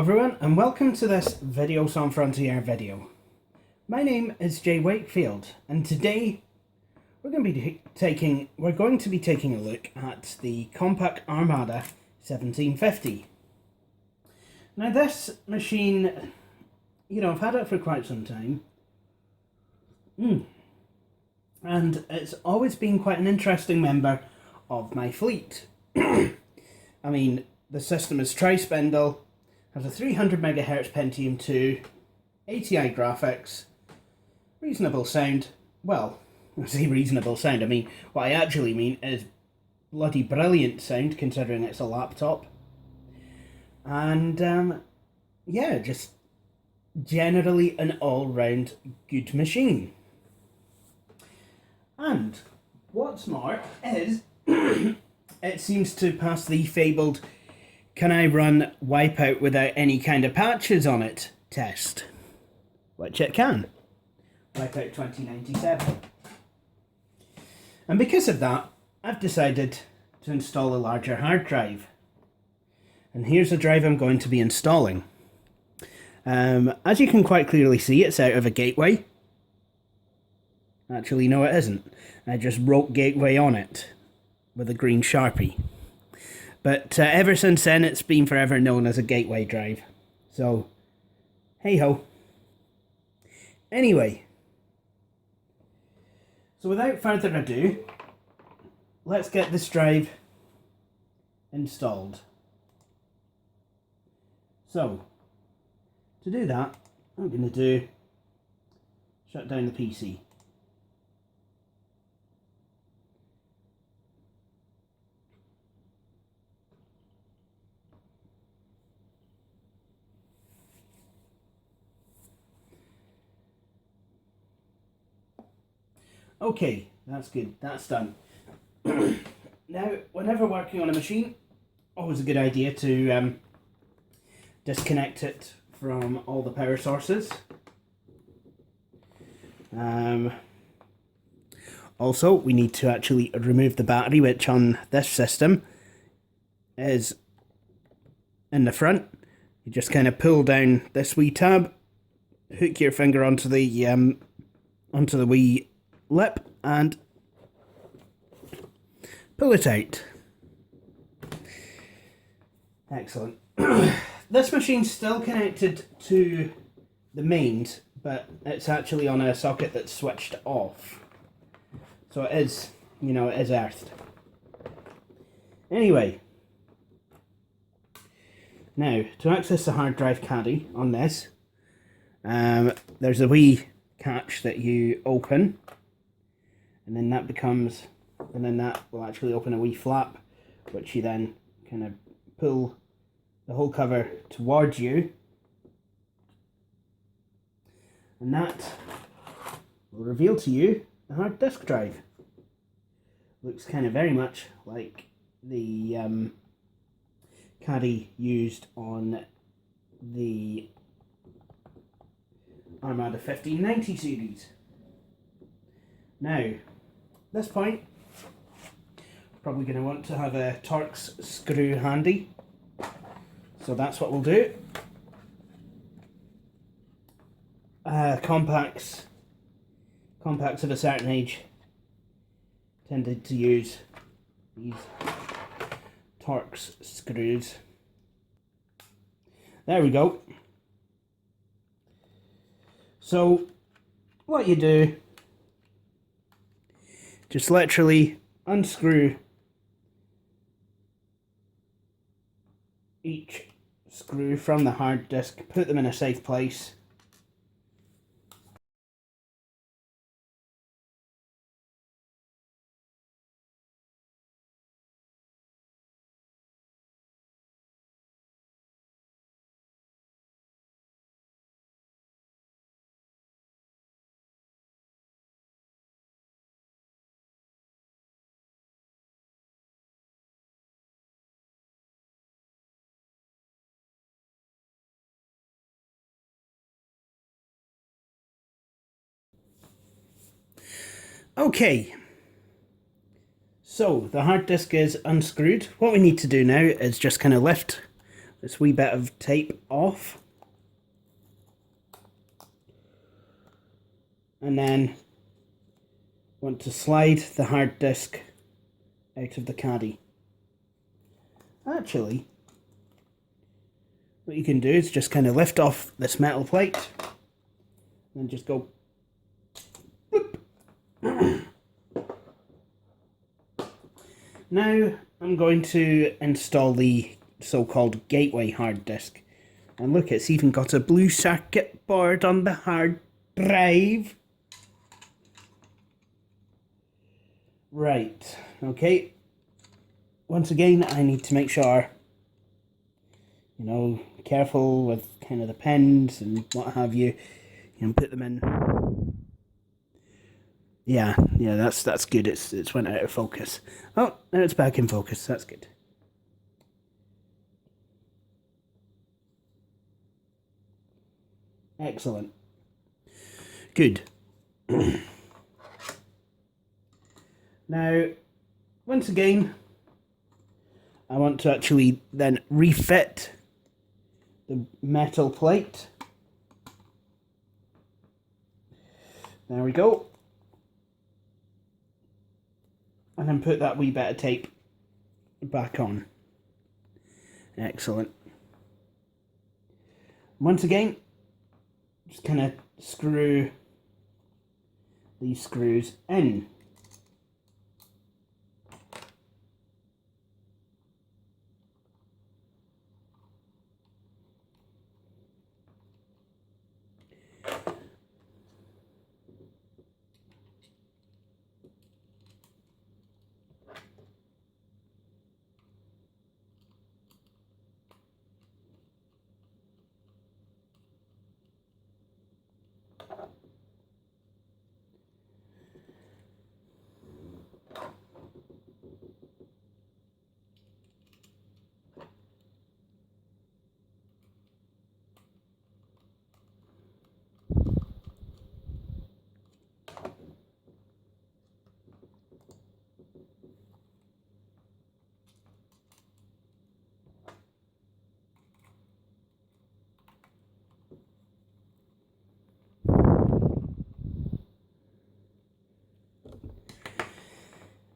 everyone, and welcome to this Video Sans Frontier video. My name is Jay Wakefield, and today we're going to be taking a look at the Compaq Armada 1750. Now this machine, I've had it for quite some time, and it's always been quite an interesting member of my fleet. I mean, the system is tri-spindle, has a 300 MHz Pentium 2, ATI graphics, reasonable sound. Well, I say reasonable sound, I mean, what I actually mean is bloody brilliant sound considering it's a laptop. And, yeah, just generally an all-round good machine. And what's more is, it seems to pass the fabled "can I run Wipeout without any kind of patches on it" test, which it can. Wipeout 2097. And because of that, I've decided to install a larger hard drive. And here's the drive I'm going to be installing. As you can quite clearly see, it's out of a gateway. Actually, no, it isn't. I just wrote gateway on it with a green Sharpie. But ever since then, it's been forever known as a gateway drive. So, hey-ho. Anyway, so without further ado, let's get this drive installed. So, to do that, I'm going to shut down the PC. Okay, that's good, that's done. Now, whenever working on a machine, always a good idea to disconnect it from all the power sources. Also, we need to actually remove the battery, which on this system is in the front. You just kind of pull down this wee tab, hook your finger onto the wee lip and pull it out. Excellent. This machine's still connected to the mains, but it's actually on a socket that's switched off. So it is, it is earthed. Anyway, now to access the hard drive caddy on this, there's a wee catch that you open. And then that will actually open a wee flap, which you then kind of pull the whole cover towards you. And that will reveal to you the hard disk drive. Looks kind of very much like the caddy used on the Armada 1590 series. Now, at this point, probably going to want to have a Torx screw handy, so that's what we'll do. Compaqs of a certain age tended to use these Torx screws. There we go. So what you do, just literally unscrew each screw from the hard disk, put them in a safe place. Okay, so the hard disk is unscrewed. What we need to do now is just kind of lift this wee bit of tape off. And then want to slide the hard disk out of the caddy. Actually, what you can do is just kind of lift off this metal plate and just go Now I'm going to install the so-called gateway hard disk. And look, it's even got a blue circuit board on the hard drive. Right, okay. Once again, I need to make sure, you know, careful with kind of the pins and what have you. You know, put them in. Yeah, that's good. It's went out of focus. Oh, now it's back in focus. That's good. Excellent. Good. Now, once again, I want to actually then refit the metal plate. There we go. And then put that wee bit of tape back on. Excellent. Once again, just kind of screw these screws in.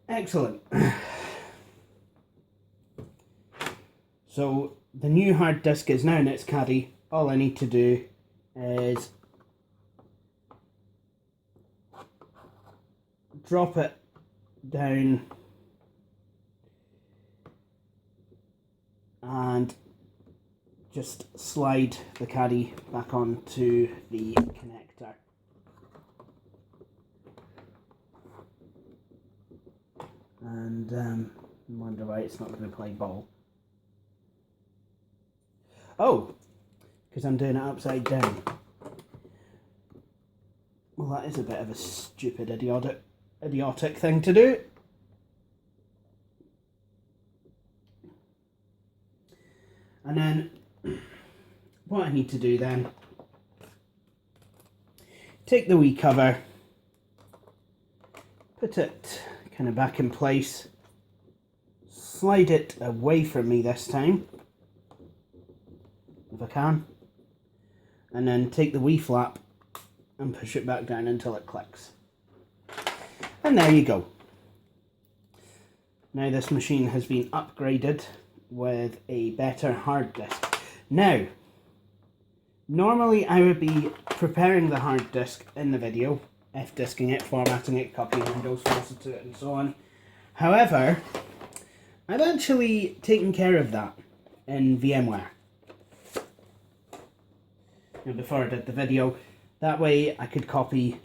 Excellent. So the new hard disk is now in its caddy. All I need to do is drop it down and just slide the caddy back onto the connector. And wonder why it's not going to play ball. Oh, because I'm doing it upside down. Well, that is a bit of a stupid, idiotic thing to do. And then, what I need to do then, take the wee cover, put it kind of back in place, slide it away from me this time, if I can, and then take the wee flap and push it back down until it clicks. And there you go. Now this machine has been upgraded with a better hard disk. Now, normally I would be preparing the hard disk in the video, F-disking it, formatting it, copying Windows files to it and so on. However, I've actually taken care of that in VMware. And before I did the video, that way I could copy,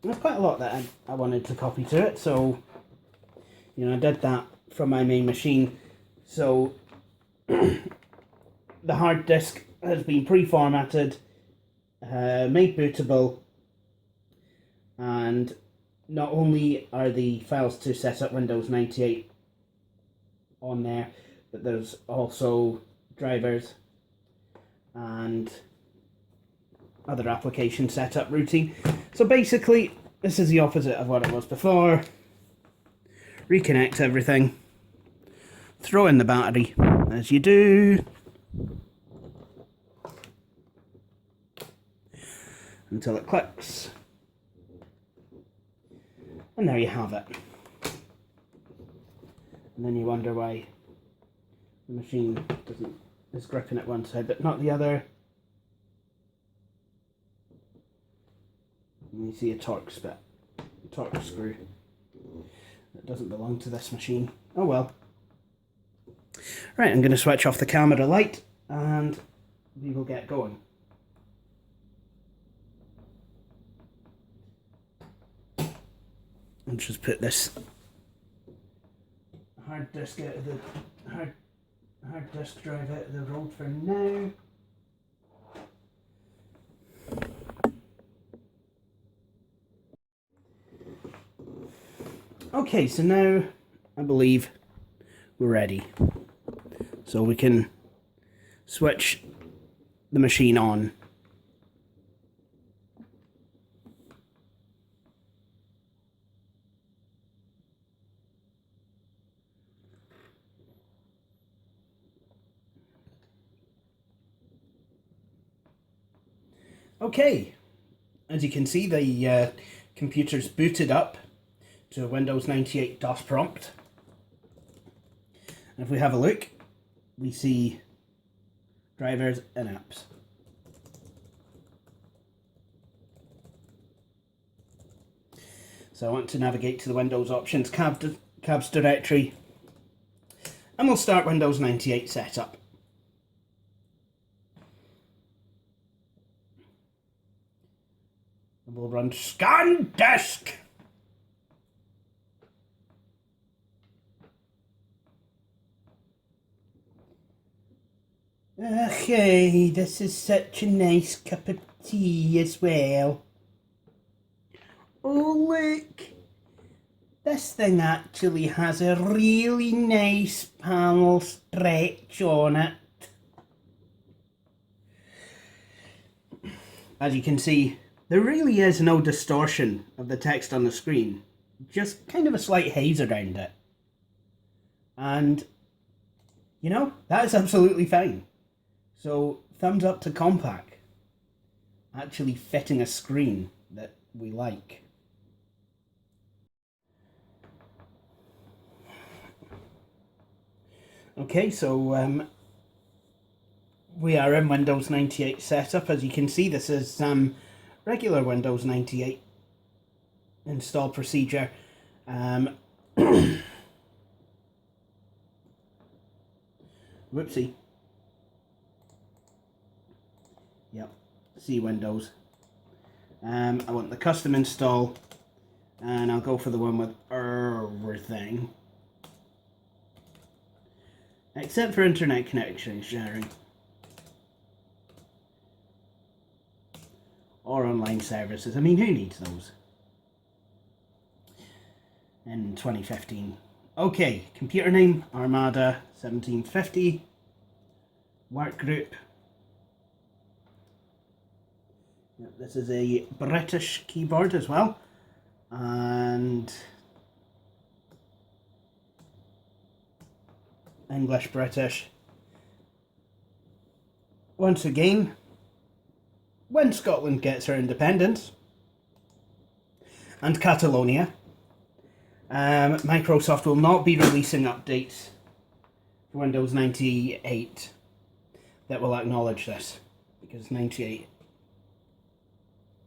there's quite a lot that I wanted to copy to it, so you know, I did that from my main machine. So the hard disk has been pre-formatted, made bootable, and not only are the files to set up Windows 98 on there, but there's also drivers and other application setup routine. So basically, this is the opposite of what it was before. Reconnect everything, throw in the battery, as you do, until it clicks. And there you have it. And then you wonder why the machine is gripping at one side but not the other. And you see a torque screw. That doesn't belong to this machine. Oh well. Right, I'm going to switch off the camera light and we will get going. I'll just put this hard disk out of the hard disk drive out of the road for now. Okay, so now I believe we're ready. So we can switch the machine on. Okay, as you can see, the computer's booted up to a Windows 98 DOS prompt. And if we have a look, we see drivers and apps. So I want to navigate to the Windows options cabs directory, and we'll start Windows 98 setup. And we'll run scan disk. Okay, this is such a nice cup of tea as well. Oh look, this thing actually has a really nice panel stretch on it. As you can see, there really is no distortion of the text on the screen, just kind of a slight haze around it. And, you know, that is absolutely fine. So, thumbs up to Compaq, actually fitting a screen that we like. Okay, so we are in Windows 98 setup. As you can see, this is regular Windows 98 install procedure. Whoopsie. Yep, C Windows. I want the custom install, and I'll go for the one with everything. Except for internet connection sharing. Or online services. I mean, who needs those? In 2015. Okay, computer name, Armada 1750. Work group. This is a British keyboard as well. And English, British. Once again, when Scotland gets her independence, and Catalonia, Microsoft will not be releasing updates for Windows 98 that will acknowledge this, because 98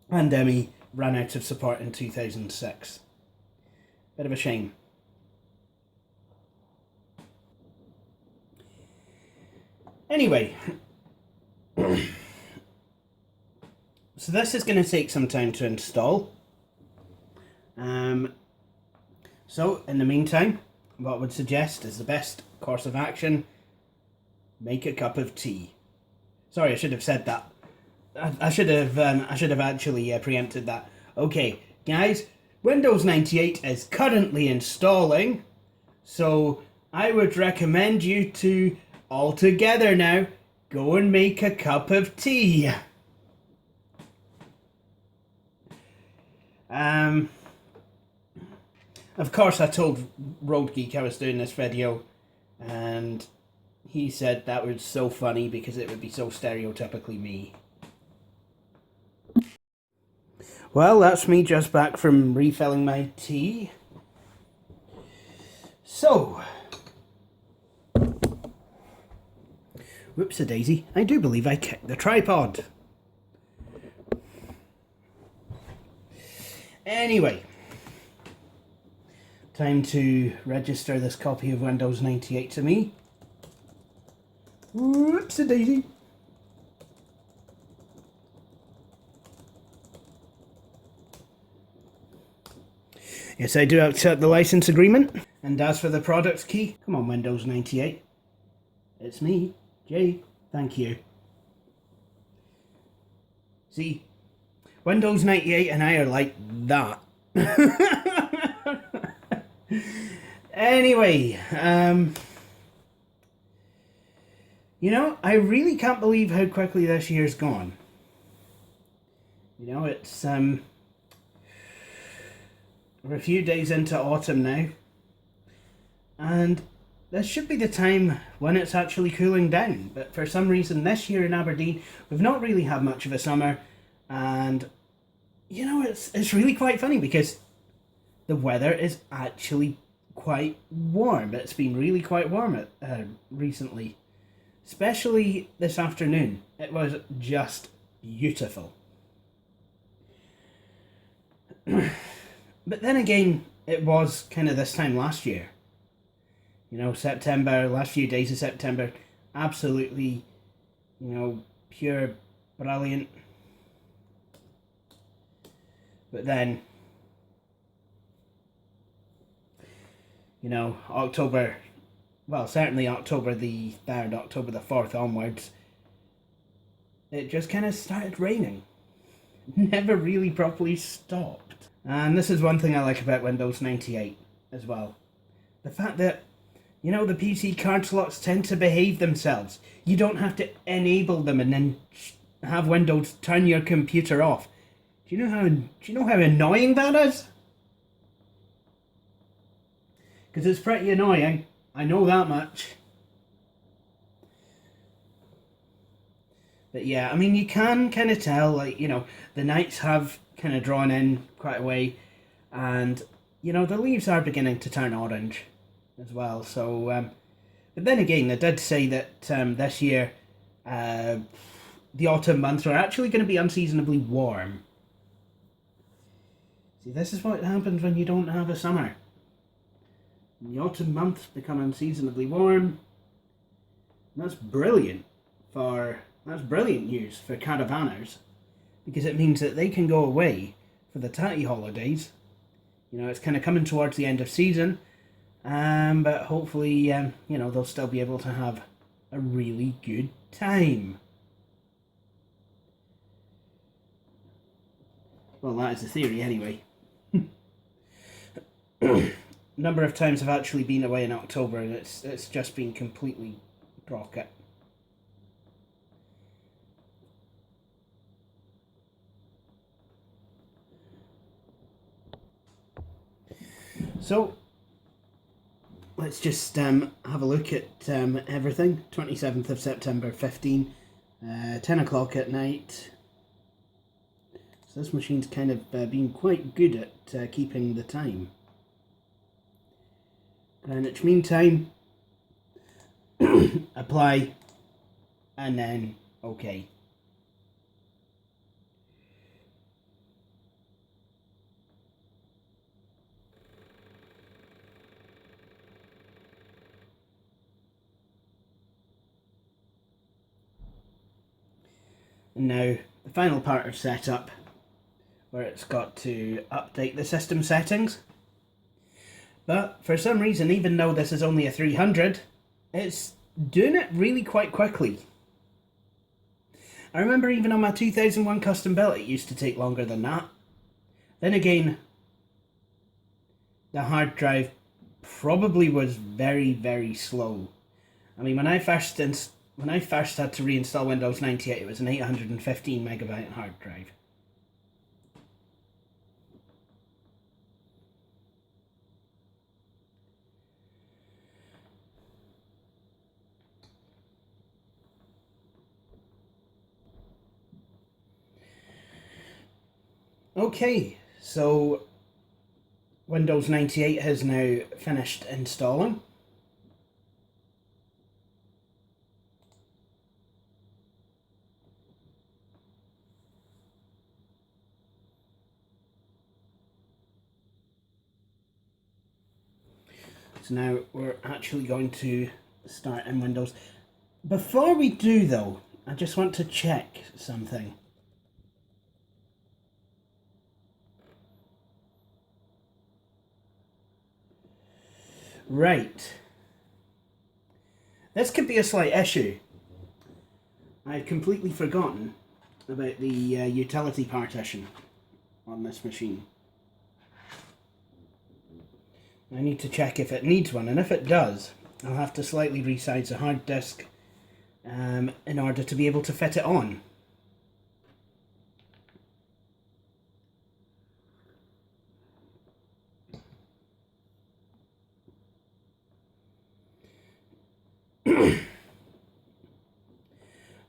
and ME ran out of support in 2006. Bit of a shame. Anyway, so this is going to take some time to install. So in the meantime, what I would suggest is the best course of action: make a cup of tea. Sorry, I should have said that. I should have actually preempted that. Okay, guys, Windows 98 is currently installing, so I would recommend you to, all together now, go and make a cup of tea. Of course, I told Road Geek I was doing this video, and he said that was so funny because it would be so stereotypically me. Well, that's me just back from refilling my tea. So, whoops-a-daisy, I do believe I kicked the tripod. Anyway, time to register this copy of Windows 98 to me. Whoops-a-daisy. Yes, I do accept the license agreement. And as for the product key, come on Windows 98. It's me, Jay. Thank you. See, Windows 98 and I are like that. Anyway, you know, I really can't believe how quickly this year's gone. You know, it's we're a few days into autumn now, and this should be the time when it's actually cooling down, but for some reason this year in Aberdeen we've not really had much of a summer, and you know, it's really quite funny because the weather is actually quite warm. It's been really quite warm recently, especially this afternoon. It was just beautiful. But then again, it was kind of this time last year. You know, September, last few days of September, absolutely, you know, pure brilliant. But then, you know, October, well, certainly October the 3rd, October the 4th onwards, it just kind of started raining. Never really properly stopped. And this is one thing I like about Windows 98 as well. The fact that, you know, the PC card slots tend to behave themselves. You don't have to enable them and then have Windows turn your computer off. Do you know how annoying that is? Because it's pretty annoying. I know that much. But yeah, I mean, you can kind of tell, like, you know, the nights have kind of drawn in quite a way, and you know, the leaves are beginning to turn orange as well. So but then again, they did say that this year the autumn months are actually going to be unseasonably warm. See, this is what happens when you don't have a summer. The autumn months become unseasonably warm. And that's brilliant news for caravanners, because it means that they can go away for the tatty holidays. You know, it's kind of coming towards the end of season, but hopefully, you know, they'll still be able to have a really good time. Well, that is the theory anyway. Number of times I've actually been away in October and it's just been completely rocket. So let's just have a look at everything. 27th of September 15, 10 o'clock at night. So this machine's kind of been quite good at keeping the time. Greenwich Mean Time, apply, and then OK. And now the final part of setup, where it's got to update the system settings. But for some reason, even though this is only a 300, it's doing it really quite quickly. I remember even on my 2001 custom build, it used to take longer than that. Then again, the hard drive probably was very, very slow. I mean, when I first had to reinstall Windows 98, it was an 815 megabyte hard drive. Okay, so Windows 98 has now finished installing. So now we're actually going to start in Windows. Before we do though, I just want to check something. Right. This could be a slight issue. I've completely forgotten about the utility partition on this machine. I need to check if it needs one, and if it does, I'll have to slightly resize the hard disk in order to be able to fit it on.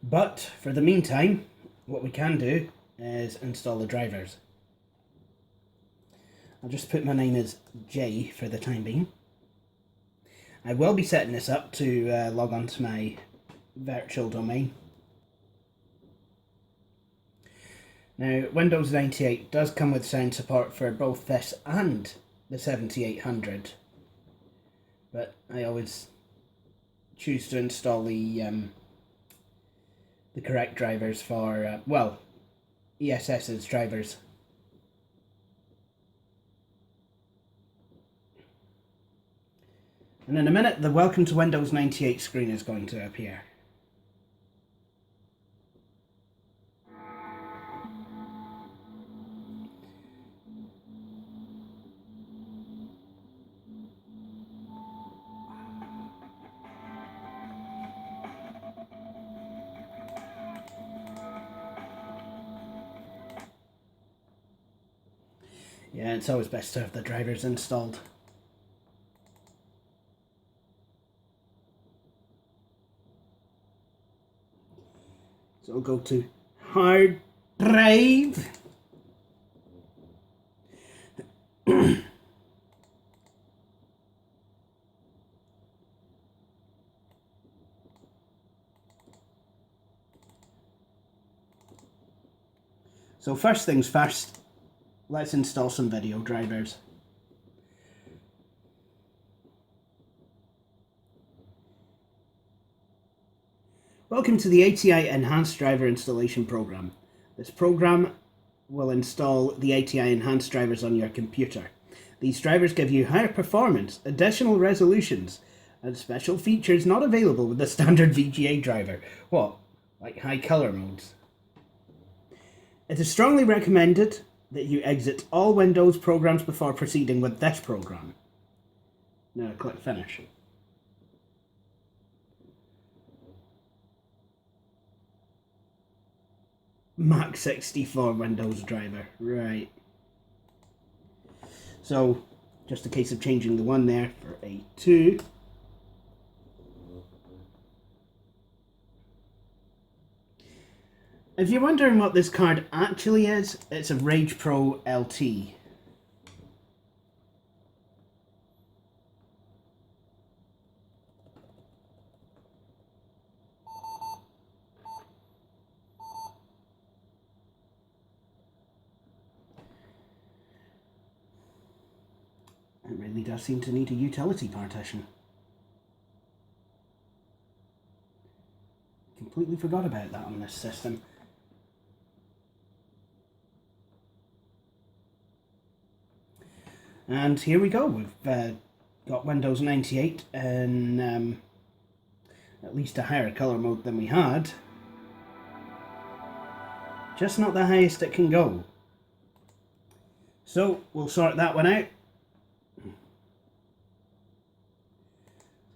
But for the meantime, what we can do is install the drivers. I'll just put my name as J for the time being. I will be setting this up to log on to my virtual domain. Now, Windows 98 does come with sound support for both this and the 7800, but I always choose to install the correct drivers for, well, ESS's drivers. And in a minute, the Welcome to Windows 98 screen is going to appear. Yeah, it's always best to have the drivers installed. So we'll go to hard drive. So first things first, let's install some video drivers. Welcome to the ATI Enhanced Driver Installation Program. This program will install the ATI Enhanced drivers on your computer. These drivers give you higher performance, additional resolutions, and special features not available with the standard VGA driver. What? Like high color modes? It is strongly recommended that you exit all Windows programs before proceeding with this program. Now click Finish. Mac 64 Windows driver, right. So, just a case of changing the 1 there for a 2. If you're wondering what this card actually is, it's a Rage Pro LT. It really does seem to need a utility partition. Completely forgot about that on this system. And here we go, we've got Windows 98 in at least a higher colour mode than we had. Just not the highest it can go. So we'll sort that one out.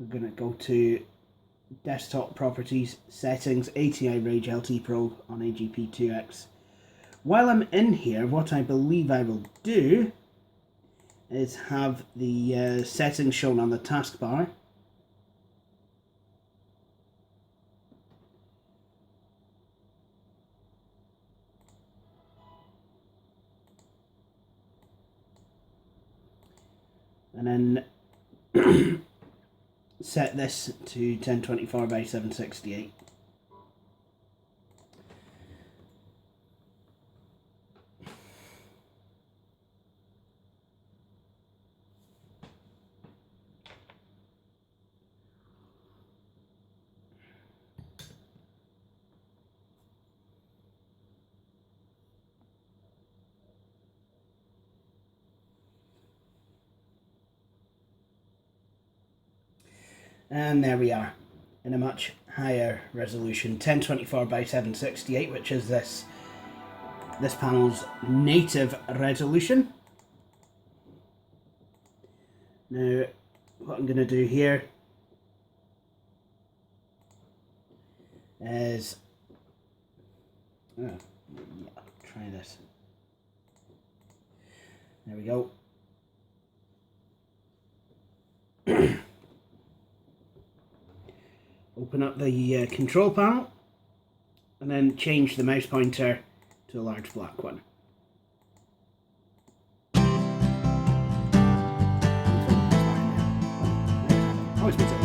We're going to go to Desktop Properties, Settings, ATI Rage LT Pro on AGP2X. While I'm in here, what I believe I will do is have the settings shown on the taskbar. and then set this to 1024 by 768. And there we are, in a much higher resolution, 1024 by 768, which is this panel's native resolution. Now, what I'm going to do here is, try this. There we go. Open up the control panel and then change the mouse pointer to a large black one. Always makes it.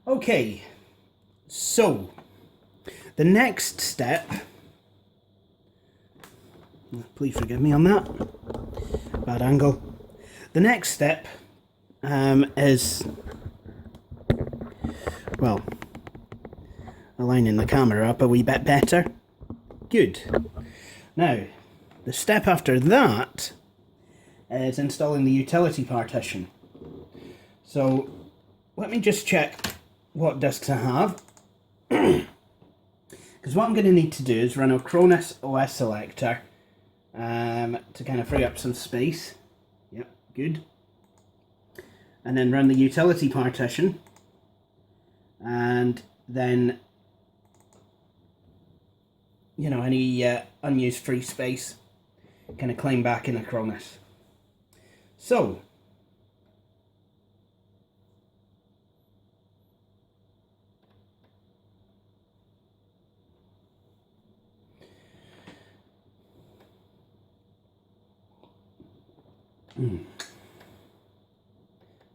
Okay, so the next step, please forgive me on that, bad angle. The next step is, well, aligning the camera up a wee bit better. Good. Now, the step after that is installing the utility partition. So let me just check what discs I have, because what I'm going to need to do is run a Cronus OS selector to kind of free up some space. Yep, good. And then run the utility partition, and then you know, any unused free space kind of claim back in Acronis. So,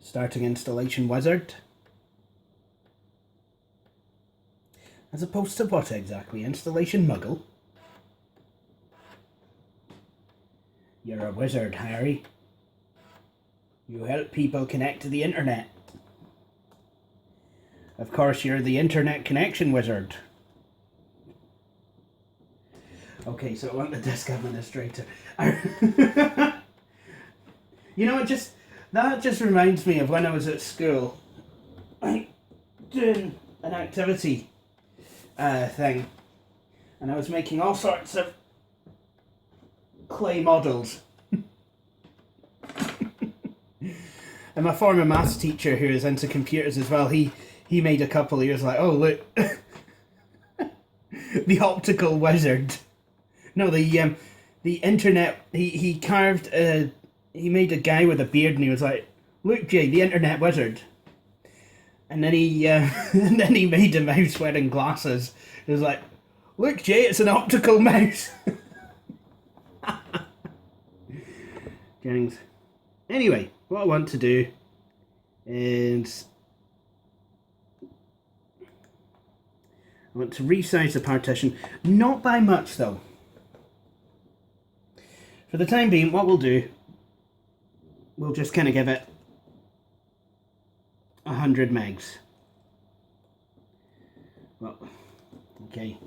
starting installation wizard. As opposed to what exactly? Installation muggle? You're a wizard, Harry. You help people connect to the internet. Of course, you're the internet connection wizard. Okay, so I want the desk administrator. You know, that just reminds me of when I was at school, doing an activity thing, and I was making all sorts of clay models. And my former maths teacher, who is into computers as well, he made a couple. He was like, "Oh look, the optical wizard." No, the internet. He carved a. He made a guy with a beard, and he was like, "Look, Jay, the internet wizard." And then he and then he made a mouse wearing glasses. He was like, "Look, Jay, it's an optical mouse." Jennings. Anyway, what I want to do is I want to resize the partition, not by much though. For the time being, what we'll do, we'll just kind of give it 100 megs. Well, okay.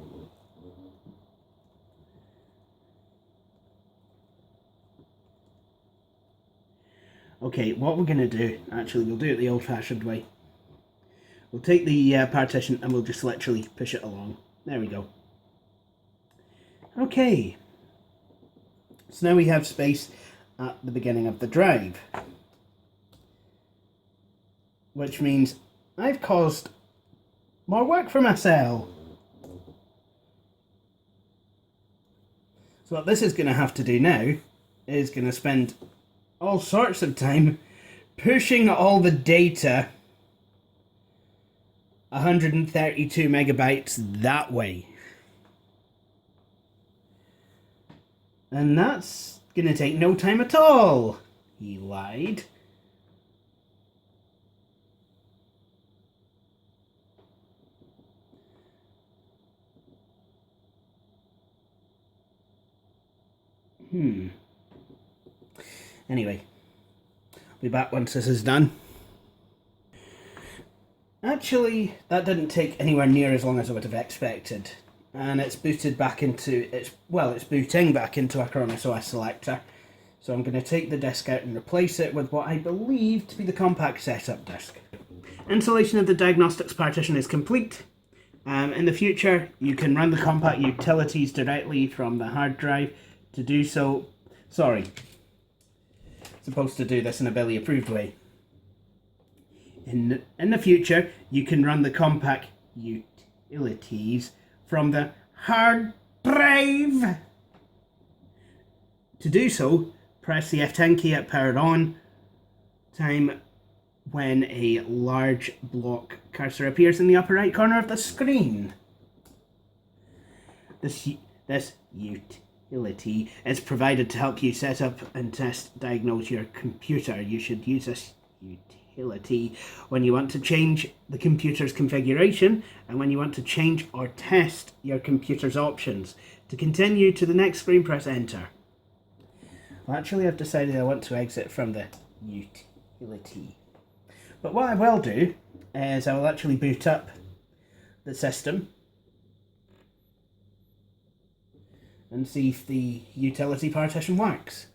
Okay, what we're going to do, actually, we'll do it the old-fashioned way. We'll take the partition and we'll just literally push it along. There we go. Okay. So now we have space at the beginning of the drive. Which means I've caused more work for myself. So what this is going to have to do now is going to spend all sorts of time pushing all the data 132 megabytes that way. And that's gonna take no time at all. He lied. Anyway, I'll be back once this is done. Actually, that didn't take anywhere near as long as I would have expected. And it's booted back into, it's booting back into Acronis OS Selector. So I'm going to take the disk out and replace it with what I believe to be the Compaq setup disk. Installation of the diagnostics partition is complete. In the future, you can run the Compaq utilities directly from the hard drive. To do so, sorry, supposed to do this in a Billy approved way. In the future, you can run the Compaq utilities from the hard drive. To do so, press the F10 key at powered on time when a large block cursor appears in the upper right corner of the screen. This utility is provided to help you set up and diagnose your computer. You should use this utility when you want to change the computer's configuration and when you want to change or test your computer's options. To continue to the next screen, press enter. Well, actually, I've decided I want to exit from the utility. But what I will do is I will actually boot up the system and see if the utility partition works.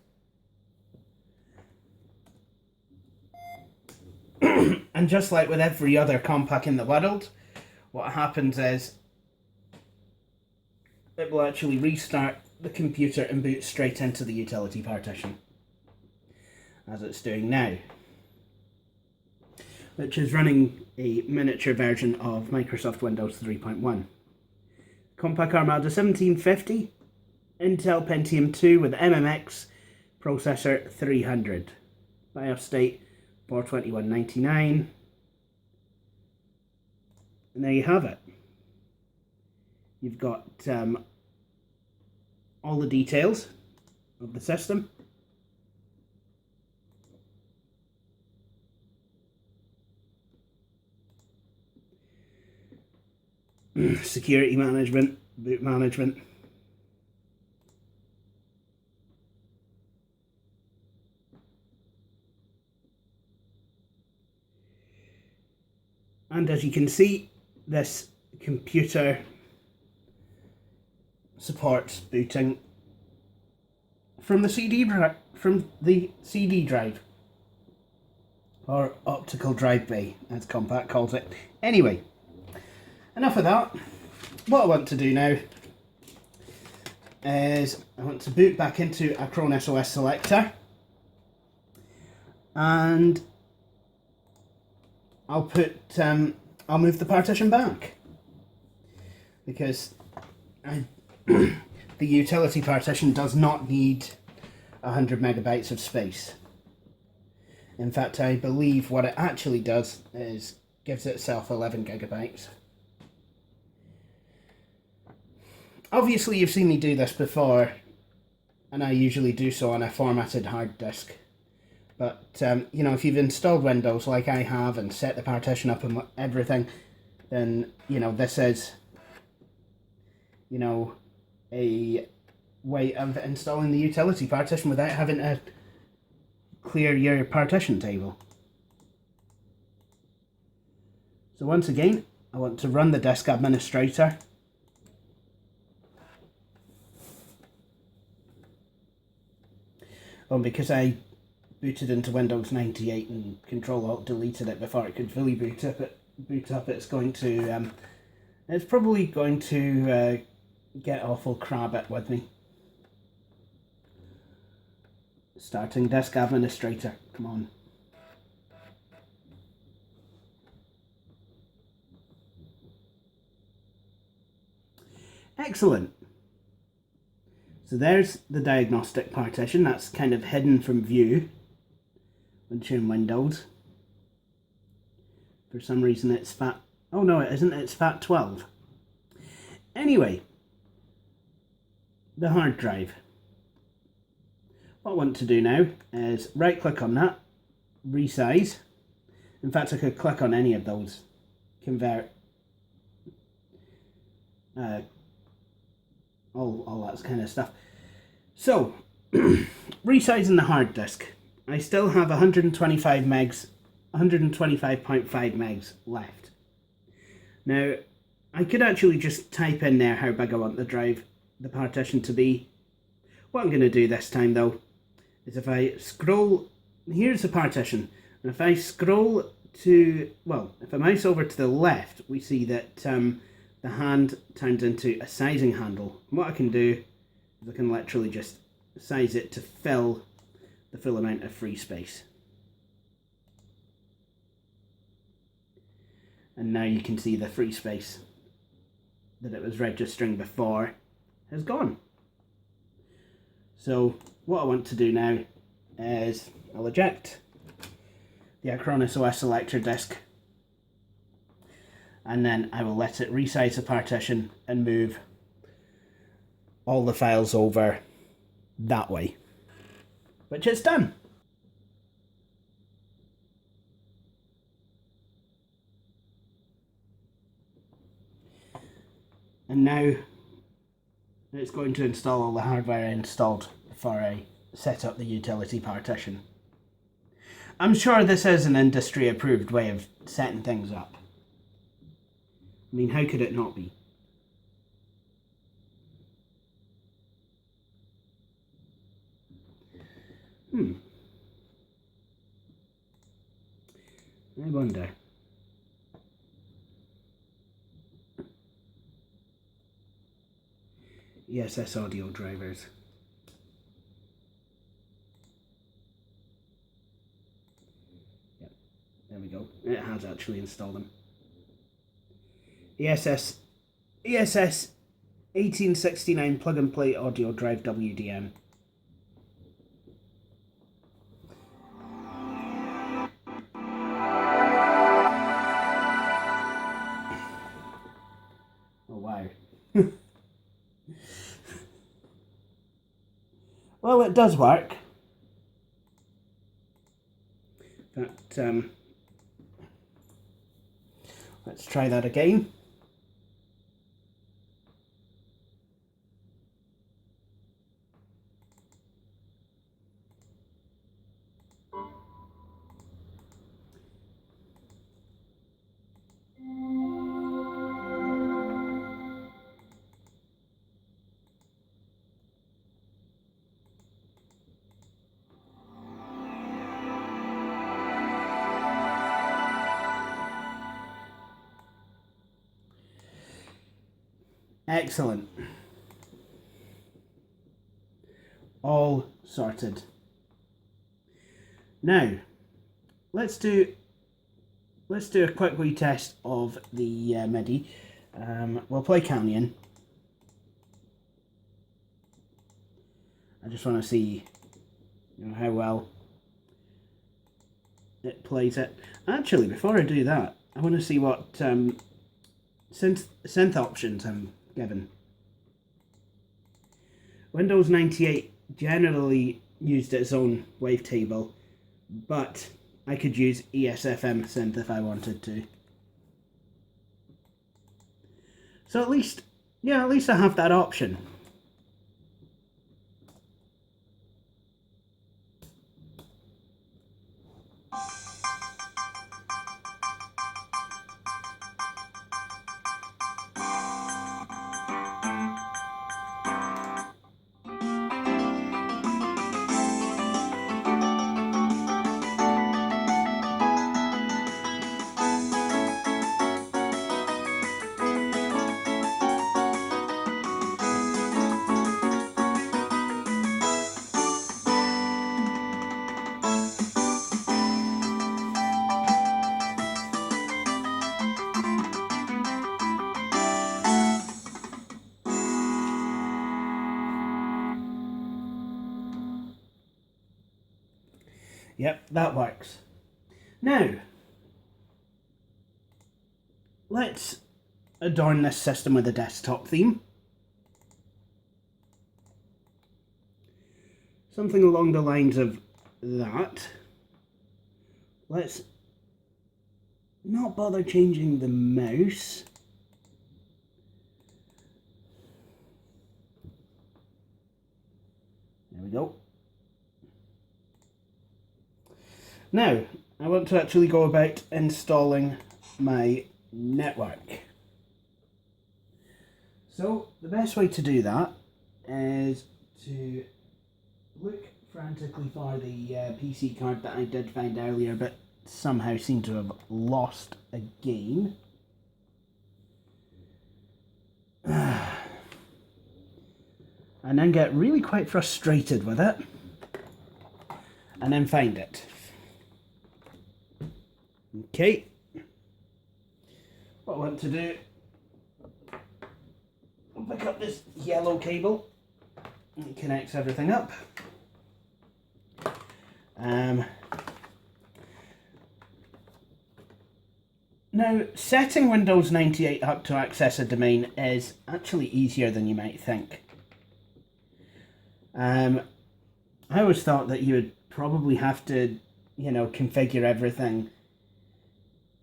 And just like with every other Compaq in the world, what happens is it will actually restart the computer and boot straight into the utility partition, as it's doing now, which is running a miniature version of Microsoft Windows 3.1. Compaq Armada 1750, Intel Pentium 2 with MMX processor 300. BIOS state 421.99. And there you have it. You've got all the details of the system. Security management, boot management. And as you can see, this computer supports booting from the CD drive, or optical drive bay, as Compaq calls it. Anyway, enough of that. What I want to do now is I want to boot back into a Chrome SOS selector, and I'll move the partition back, because the utility partition does not need 100 megabytes of space. In fact, I believe what it actually does is gives itself 11 gigabytes. Obviously, you've seen me do this before, and I usually do so on a formatted hard disk. But, you know, if you've installed Windows like I have and set the partition up and everything, then, you know, this is, you know, a way of installing the utility partition without having to clear your partition table. So once again, I want to run the disk administrator. Oh, because I booted into Windows 98 and Control-Alt deleted it before it could fully boot up, it's going to, it's probably going to get awful crabbit with me. Starting disk administrator, come on. Excellent. So there's the diagnostic partition. That's kind of hidden from view once you're in Windows. For some reason it's FAT... Oh no, it isn't. It's FAT12. Anyway, the hard drive. What I want to do now is right click on that, resize. In fact, I could click on any of those. Convert. All that kind of stuff. So, resizing the hard disk. I still have 125 megs, 125.5 megs left. Now, I could actually just type in there how big I want the partition to be. What I'm going to do this time though, is if I scroll, here's the partition, and if I scroll to, well, if I mouse over to the left, we see that the hand turns into a sizing handle. And what I can do is I can literally just size it to fill the full amount of free space. And now you can see the free space that it was registering before has gone. So what I want to do now is I'll eject the Acronis OS selector disk, and then I will let it resize the partition and move all the files over that way, which it's done. And now it's going to install all the hardware I installed before I set up the utility partition. I'm sure this is an industry approved way of setting things up. I mean, how could it not be? I wonder. ESS audio drivers. Yep, there we go. It has actually installed them. ESS 1869 plug and play audio drive WDM. Oh wow. Well, it does work. But let's try that again. Excellent. All sorted. Now, let's do a quick wee test of the MIDI. We'll play Canyon. I just want to see, how well it plays it. Actually, before I do that, I want to see what synth options I'm given. Windows 98 generally used its own wavetable, but I could use ESFM synth if I wanted to. So at least I have that option. Yep, that works. Now, let's adorn this system with a desktop theme. Something along the lines of that. Let's not bother changing the mouse. There we go. Now, I want to actually go about installing my network. So, the best way to do that is to look frantically for the PC card that I did find earlier, but somehow seem to have lost again. And then get really quite frustrated with it, and then find it. Okay, what I want to do, I'll pick up this yellow cable and it connects everything up. Now, setting Windows 98 up to access a domain is actually easier than you might think. I always thought that you would probably have to, configure everything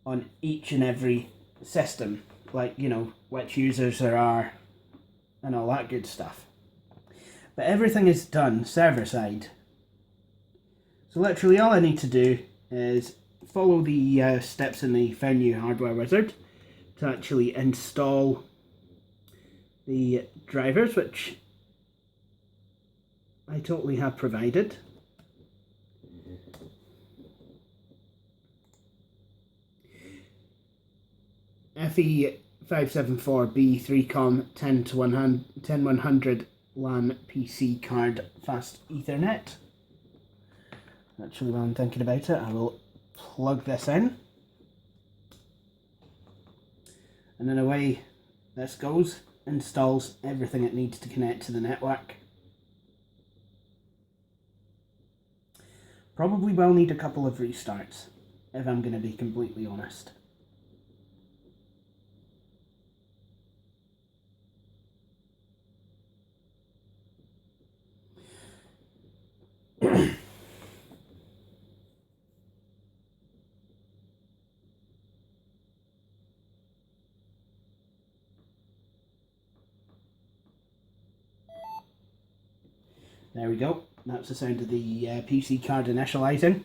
on each and every system, like, which users there are and all that good stuff. But everything is done server side. So literally all I need to do is follow the steps in the Found New Hardware Wizard to actually install the drivers, which I totally have provided. FE574B 3COM 10100 LAN PC card fast Ethernet. Actually, while I'm thinking about it, I will plug this in. And then away this goes. installs everything it needs to connect to the network. Probably will need a couple of restarts, if I'm going to be completely honest. There we go. That's the sound of the PC card initializing.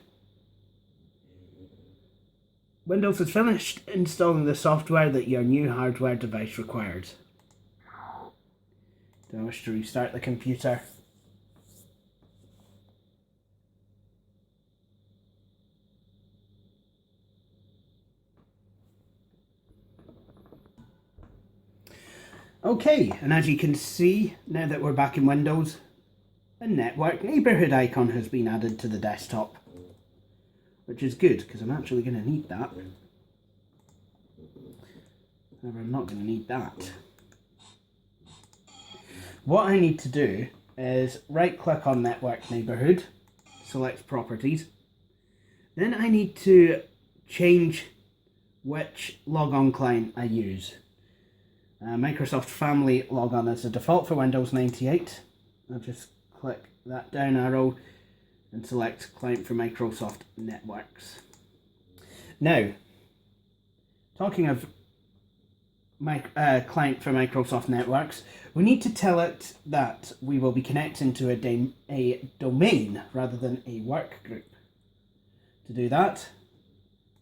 Windows has finished installing the software that your new hardware device requires. Do I wish to restart the computer? Okay, and as you can see, now that we're back in Windows, a network neighborhood icon has been added to the desktop, which is good because I'm actually going to need that. However, I'm not going to need that. What I need to do is right click on network neighborhood, select properties. Then I need to change which logon client I use. Microsoft Family Logon is the default for Windows 98. I'll just click that down arrow and select Client for Microsoft Networks. Now, talking of Client for Microsoft Networks, we need to tell it that we will be connecting to a domain rather than a work group. To do that,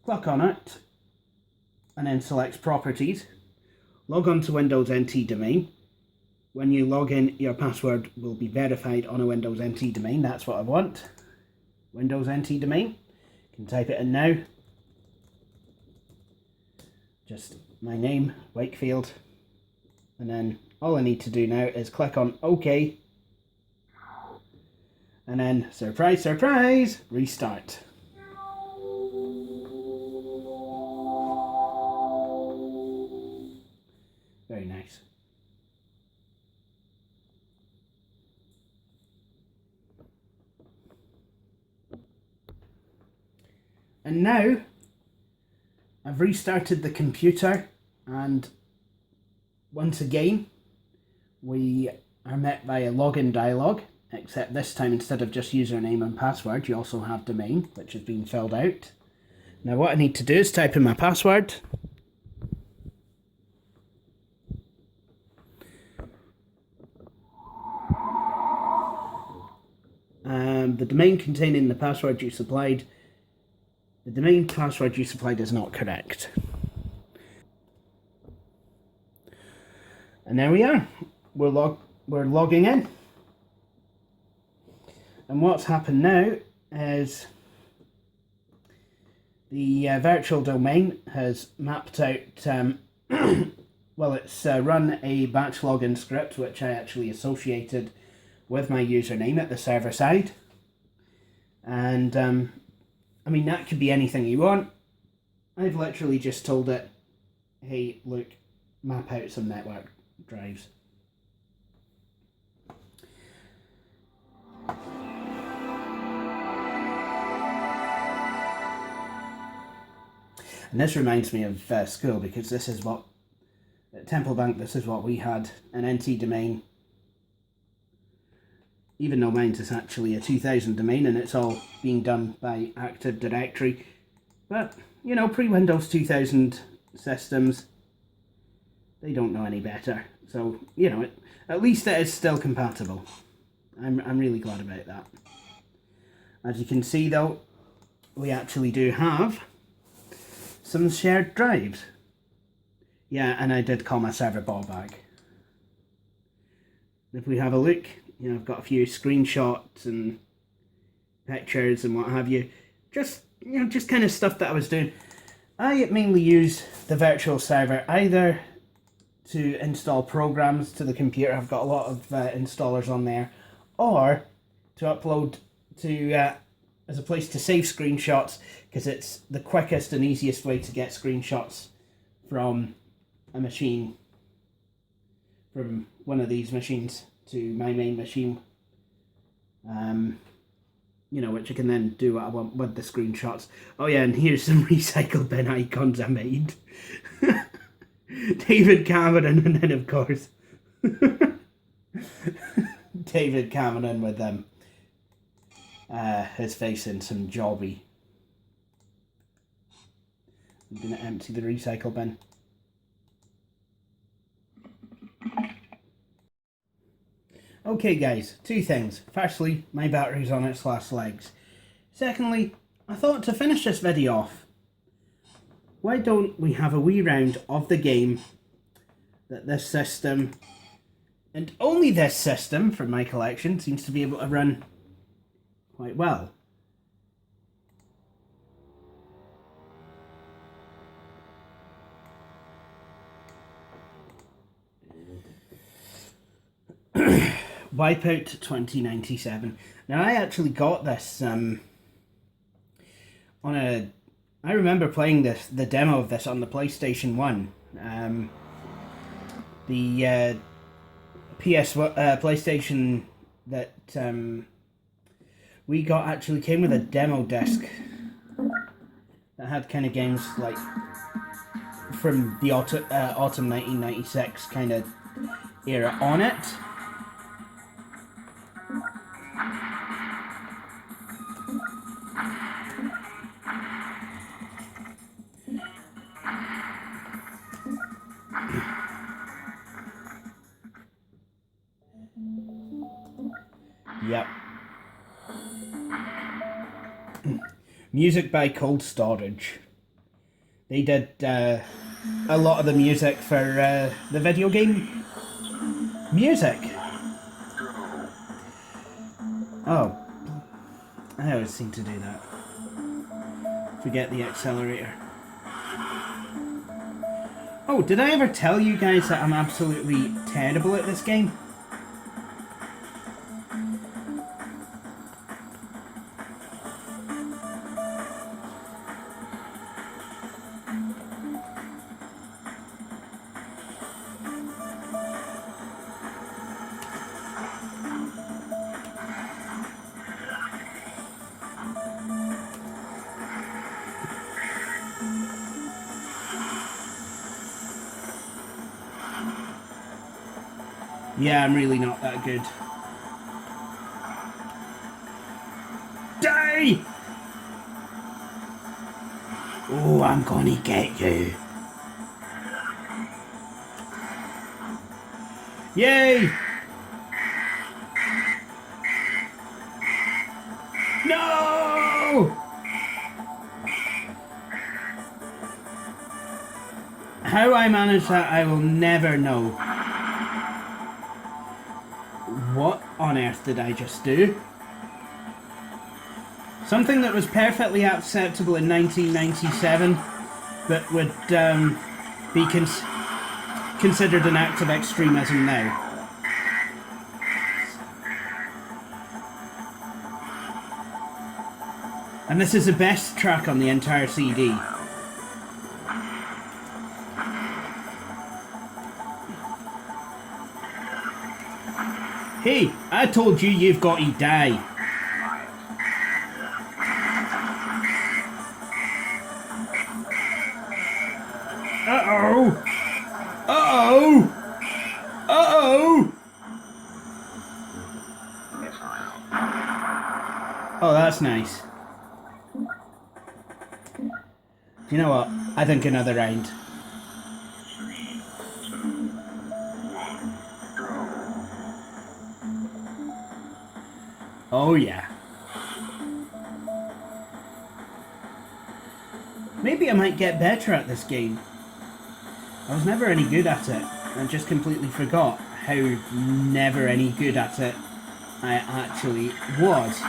click on it and then select Properties. Log on to Windows NT domain. When you log in, your password will be verified on a Windows NT domain. That's what I want. Windows NT domain. You can type it in now. Just my name, Wakefield. And then all I need to do now is click on OK. And then, surprise, surprise, restart. Very nice. And now I've restarted the computer, and once again we are met by a login dialog, except this time instead of just username and password you also have domain, which has been filled out. Now what I need to do is type in my password. The domain containing the password you supplied. The domain password you supplied is not correct. And there we are. We're logging in. And what's happened now is the virtual domain has mapped out, well, it's run a batch login script which I actually associated with my username at the server side. And I mean, that could be anything you want. I've literally just told it, hey, look, map out some network drives. And this reminds me of school, because this is what, at Temple Bank, this is what we had, an NT domain. Even though mine's is actually a 2000 domain and it's all being done by Active Directory. But, you know, pre-Windows 2000 systems, they don't know any better. So, you know, at least it is still compatible. I'm really glad about that. As you can see though, we actually do have some shared drives. Yeah, and I did call my server ball bag. If we have a look, you know, I've got a few screenshots and pictures and what have you. Just, you know, just kind of stuff that I was doing. I mainly use the virtual server either to install programs to the computer. I've got a lot of installers on there, or to upload to as a place to save screenshots, because it's the quickest and easiest way to get screenshots from a machine from one of these machines to my main machine. You know, which I can then do what I want with the screenshots. Oh yeah, and here's some recycle bin icons I made. David Cameron, and then of course David Cameron with his face in some jobby. I'm gonna empty the recycle bin. Okay guys, two things. Firstly, my battery's on its last legs. Secondly, I thought to finish this video off, why don't we have a wee round of the game that this system, and only this system from my collection, seems to be able to run quite well. Wipeout 2097. Now I actually got this on a... I remember playing the demo of this on the PlayStation 1. The PlayStation that we got actually came with a demo disc that had kind of games like from the autumn 1996 kind of era on it. Yep. Music by Cold Storage. They did a lot of the music for the video game music. Oh, I always seem to do that. Forget the accelerator. Oh, did I ever tell you guys that I'm absolutely terrible at this game? Yeah, I'm really not that good. Die! Oh, I'm gonna get you. Yay! No! How I managed that, I will never know. What on earth did I just do? Something that was perfectly acceptable in 1997, but would be considered an act of extremism now. And this is the best track on the entire CD. Hey, I told you you've got to die. Uh-oh! Uh-oh! Uh-oh! Oh, that's nice. You know what? I think another round. Oh yeah. Maybe I might get better at this game. I was never any good at it. I just completely forgot how never any good at it I actually was.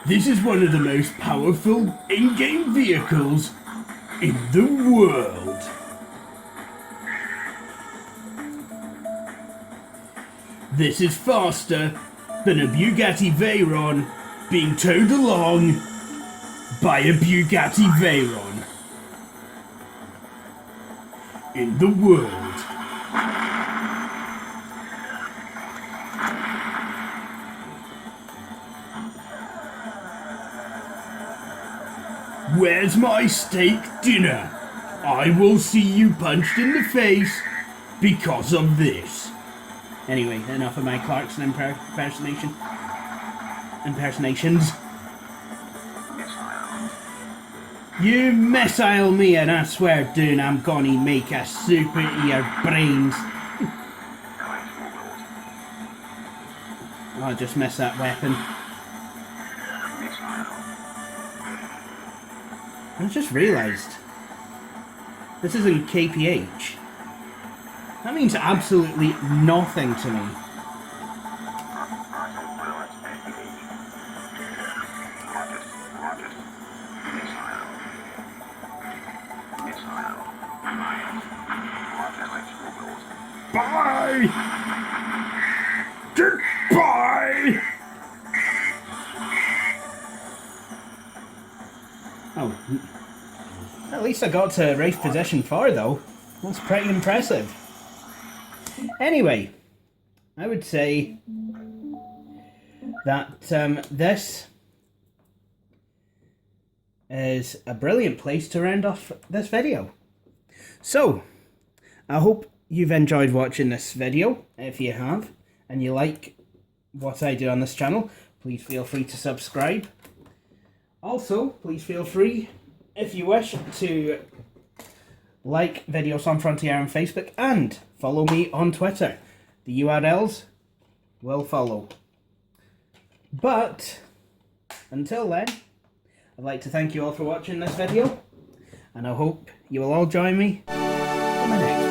This is one of the most powerful in-game vehicles in the world. This is faster than a Bugatti Veyron being towed along by a Bugatti Veyron in the world. Where's my steak dinner? I will see you punched in the face because of this. Anyway, enough of my Clarkson impersonations. You missile me and I swear down I'm gonna make a soup out of your brains. I just missed that weapon. I just realised this is in KPH. That means absolutely nothing to me. Bye! Goodbye! Oh, at least I got to race position 4 though. That's pretty impressive. Anyway, I would say that this is a brilliant place to round off this video. So, I hope you've enjoyed watching this video. If you have, and you like what I do on this channel, please feel free to subscribe. Also, please feel free, if you wish, to like Videos on Frontier on Facebook and follow me on Twitter. The URLs will follow. But, until then, I'd like to thank you all for watching this video, and I hope you will all join me in the next one.